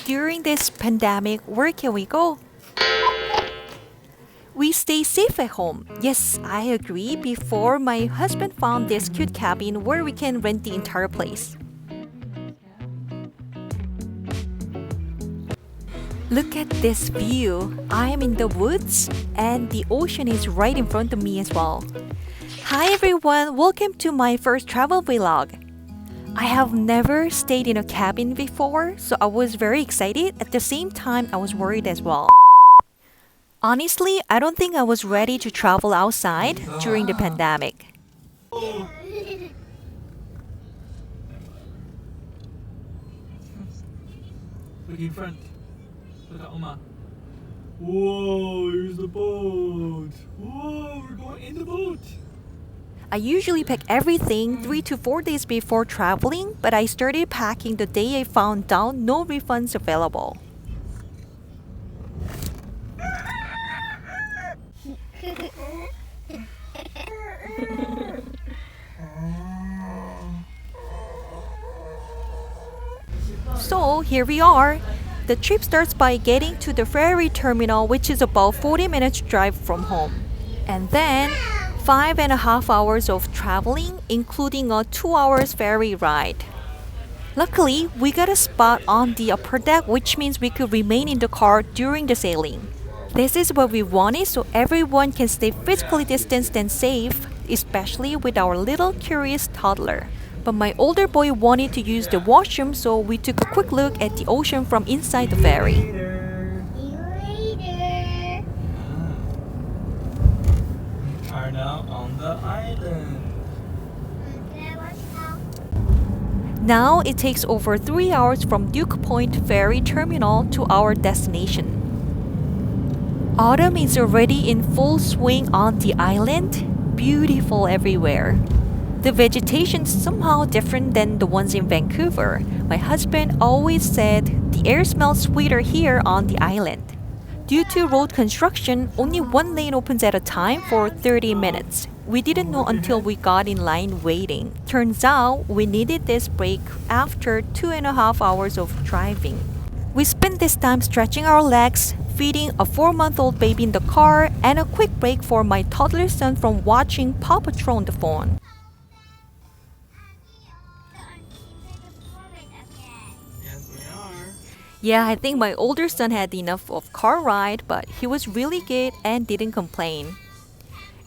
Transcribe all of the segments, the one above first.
During this pandemic, where can we go? We stay safe at home. Yes, I agree. Before, my husband found this cute cabin where we can rent the entire place. Look at this view. I am in the woods and the ocean is right in front of me as well. Hi everyone, welcome to my first travel vlog. I have never stayed in a cabin before, so I was very excited. At the same time, I was worried as well. Honestly, I don't think I was ready to travel outside during the pandemic. Look in front. Look at Oma. Whoa, here's the boat. Whoa, we're going in the boat. I usually pack everything 3 to 4 days before traveling, but I started packing the day I found out no refunds available. So here we are. The trip starts by getting to the ferry terminal, which is about 40 minutes drive from home. And then 5.5 hours of traveling, including a 2 hours ferry ride. Luckily, we got a spot on the upper deck, which means we could remain in the car during the sailing. This is what we wanted, so everyone can stay physically distanced and safe, especially with our little curious toddler. But my older boy wanted to use the washroom, so we took a quick look at the ocean from inside the ferry. We are now on the island. Now it takes over 3 hours from Duke Point Ferry Terminal to our destination. Autumn is already in full swing on the island, beautiful everywhere. The vegetation is somehow different than the ones in Vancouver. My husband always said the air smells sweeter here on the island. Due to road construction, only one lane opens at a time for 30 minutes. We didn't know until we got in line waiting. Turns out we needed this break after 2.5 hours of driving. We spent this time stretching our legs, feeding a 4-month-old baby in the car, and a quick break for my toddler son from watching Paw Patrol on the phone. Yeah, I think my older son had enough of car ride, but he was really good and didn't complain.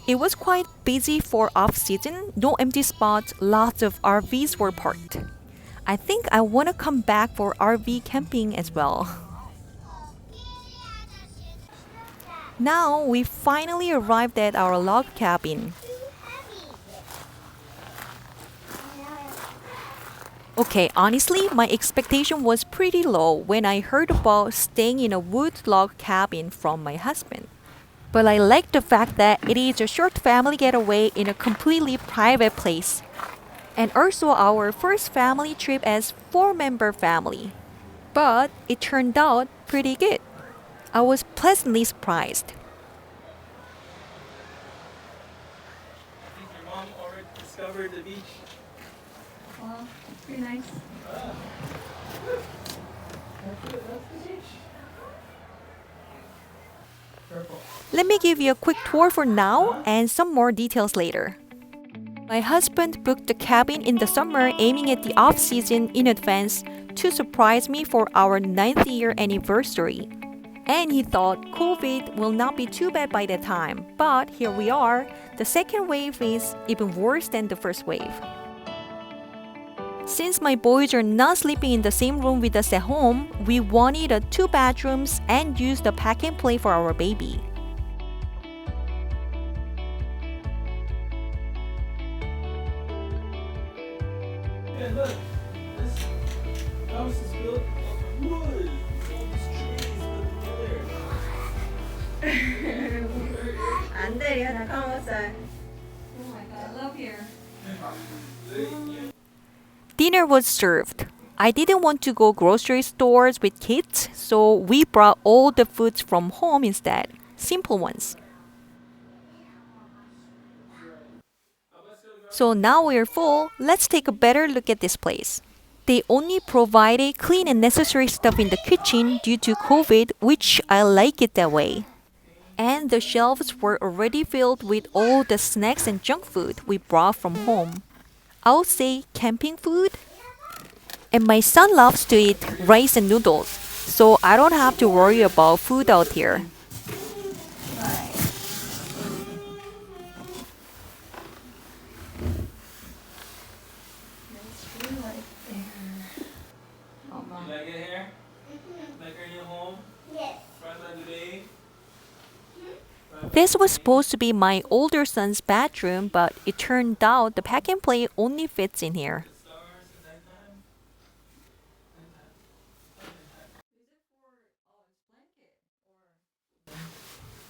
It was quite busy for off-season, no empty spots, lots of RVs were parked. I think I want to come back for RV camping as well. Now we finally arrived at our log cabin. Okay, honestly, my expectation was pretty low when I heard about staying in a wood log cabin from my husband. But I like the fact that it is a short family getaway in a completely private place. And also our first family trip as 4-member family. But it turned out pretty good. I was pleasantly surprised. I think your mom already discovered the beach. Well, pretty nice. That's the beach. Purple. Let me give you a quick tour for now and some more details later. My husband booked the cabin in the summer, aiming at the off-season in advance to surprise me for our 9th year anniversary. And he thought COVID will not be too bad by that time. But here we are. The second wave is even worse than the first wave. Since my boys are not sleeping in the same room with us at home, we wanted 2 bedrooms and used the pack and play for our baby. Yeah, look. This house is built of wood. All these trees put together. 안 돼요. 잠깐 왔어요. Oh my god, I love here. Dinner was served. I didn't want to go grocery stores with kids, so we brought all the foods from home instead. Simple ones. So now we're full. Let's take a better look at this place. They only provided clean and necessary stuff in the kitchen due to COVID, which I like it that way. And the shelves were already filled with all the snacks and junk food we brought from home. I'll say camping food. And my son loves to eat rice and noodles, so I don't have to worry about food out here. You like it here? Like are you home? Yes. First time today? This was supposed to be my older son's bedroom, but it turned out the pack and play only fits in here. Stars at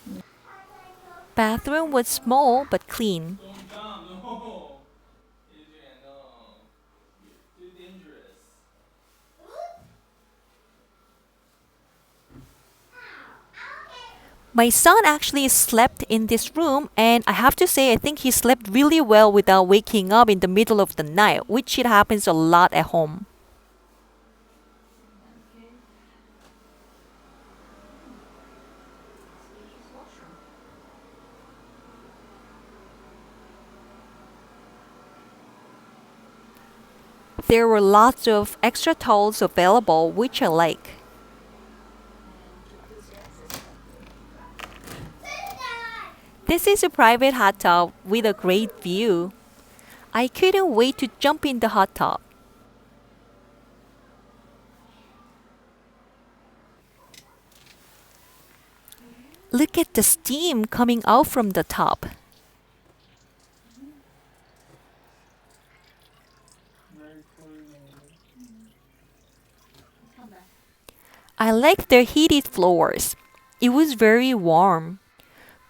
nighttime? Bathroom was small but clean. Don't jump, no! Adrian, no. You're too dangerous. My son actually slept in this room, and I have to say I think he slept really well without waking up in the middle of the night, which it happens a lot at home. There were lots of extra towels available, which I like. This is a private hot tub with a great view. I couldn't wait to jump in the hot tub. Look at the steam coming out from the tub. Very cool. I liked the heated floors. It was very warm.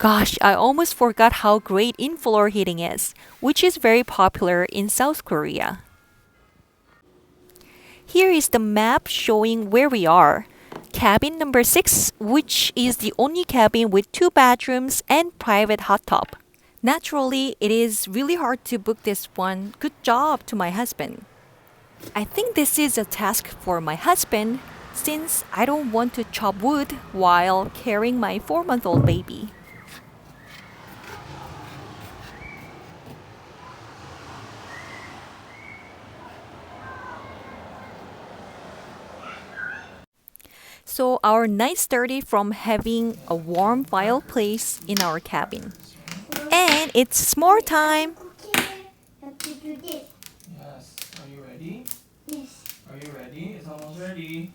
Gosh, I almost forgot how great in-floor heating is, which is very popular in South Korea. Here is the map showing where we are. Cabin number 6, which is the only cabin with 2 bedrooms and private hot tub. Naturally, it is really hard to book this one. Good job to my husband. I think this is a task for my husband since I don't want to chop wood while carrying my 4-month-old baby. So our night started from having a warm fireplace in our cabin. And it's s'more time! Have to do this. Yes. Are you ready? Yes. Are you ready? It's almost ready.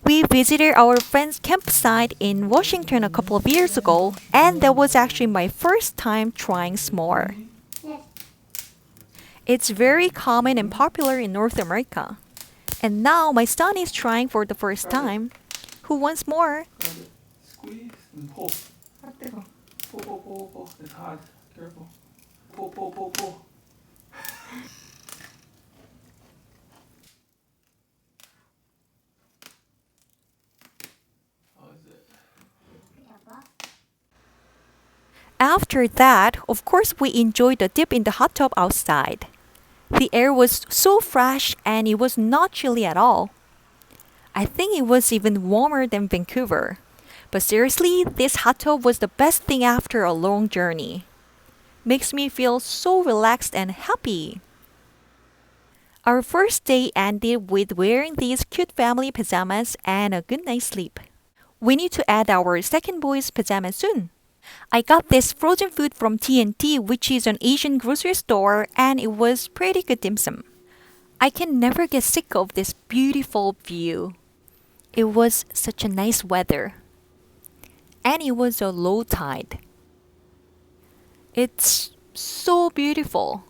We visited our friend's campsite in Washington a couple of years ago, and that was actually my first time trying s'more. Yes. It's very common and popular in North America. And now my son is trying for the first time. Who wants more? Grab it. Squeeze and pull. Pull, pull, pull, pull. It's hot. Careful. Pull, pull, pull, pull. How is it? After that, of course, we enjoyed the dip in the hot tub outside. The air was so fresh and it was not chilly at all. I think it was even warmer than Vancouver. But seriously, this hot tub was the best thing after a long journey. Makes me feel so relaxed and happy. Our first day ended with wearing these cute family pajamas and a good night's sleep. We need to add our second boy's pajamas soon. I got this frozen food from T&T, which is an Asian grocery store, and it was pretty good dim sum. I can never get sick of this beautiful view. It was such a nice weather. And it was a low tide. It's so beautiful.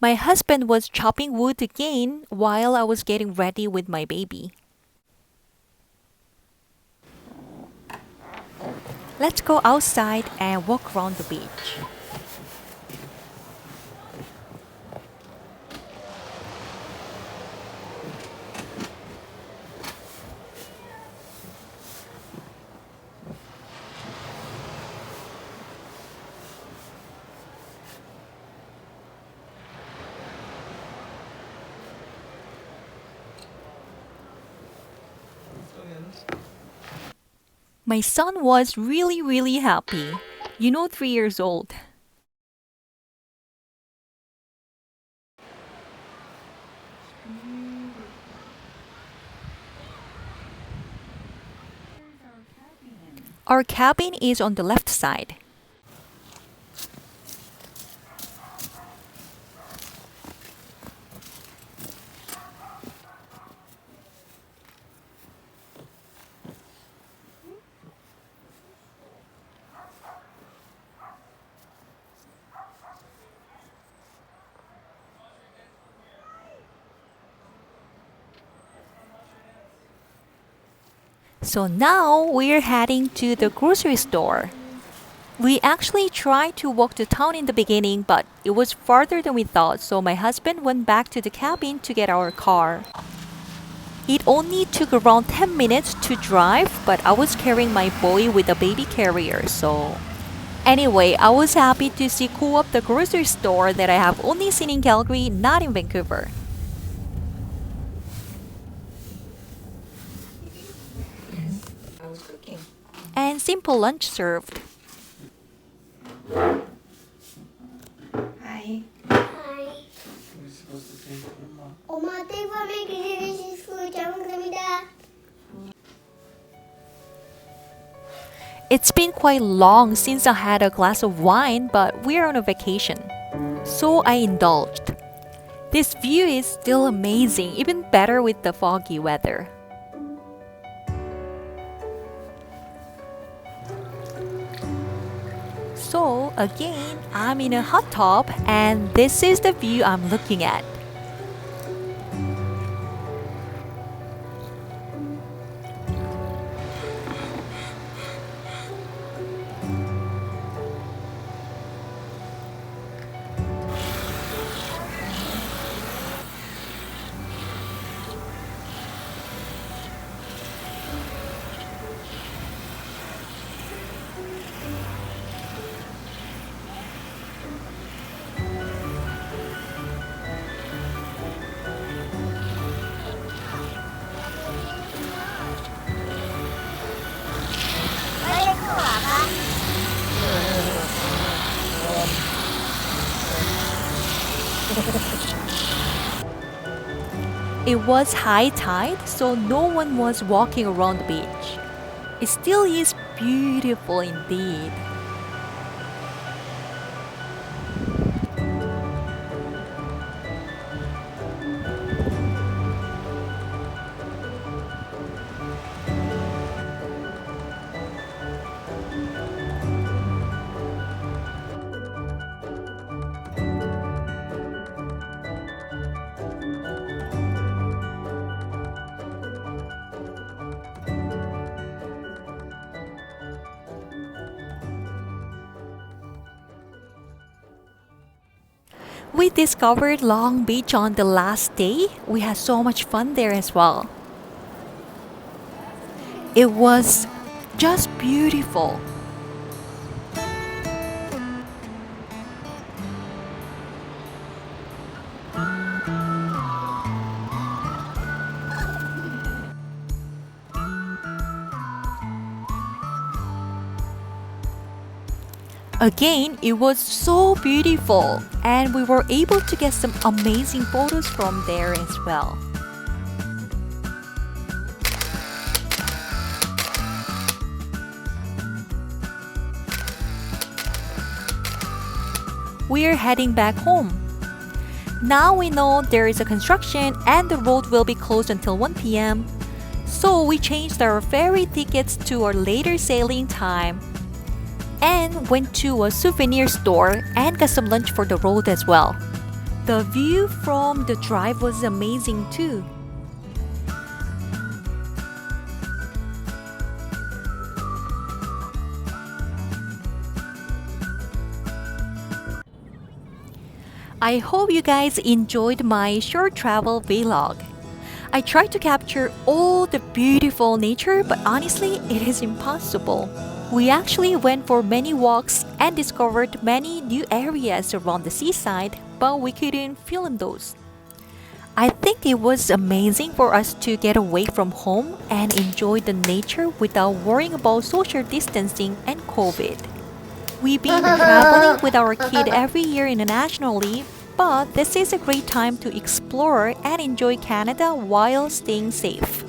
My husband was chopping wood again while I was getting ready with my baby. Let's go outside and walk around the beach. My son was really happy. 3 years old. Our cabin is on the left side. So now we're heading to the grocery store. We actually tried to walk to town in the beginning, but it was farther than we thought, so my husband went back to the cabin to get our car. It only took around 10 minutes to drive, but I was carrying my boy with a baby carrier, so... Anyway, I was happy to see Co-op, the grocery store that I have only seen in Calgary, not in Vancouver. And simple lunch served. Hi. What are we supposed to say to your mom? 엄마 떼밤에 기대되시고 잘 먹습니다. It's been quite long since I had a glass of wine, but we're on a vacation. So I indulged. This view is still amazing, even better with the foggy weather. So again, I'm in a hot tub and this is the view I'm looking at. It was high tide, so no one was walking around the beach. It still is beautiful indeed. We discovered Long Beach on the last day. We had so much fun there as well. It was just beautiful. Again, it was so beautiful and we were able to get some amazing photos from there as well. We are heading back home. Now we know there is a construction and the road will be closed until 1 p.m. So we changed our ferry tickets to our later sailing time and went to a souvenir store and got some lunch for the road as well. The view from the drive was amazing too. I hope you guys enjoyed my short travel vlog. I tried to capture all the beautiful nature, but honestly, it is impossible. We actually went for many walks and discovered many new areas around the seaside, but we couldn't film those. I think it was amazing for us to get away from home and enjoy the nature without worrying about social distancing and COVID. We've been traveling with our kid every year internationally, but this is a great time to explore and enjoy Canada while staying safe.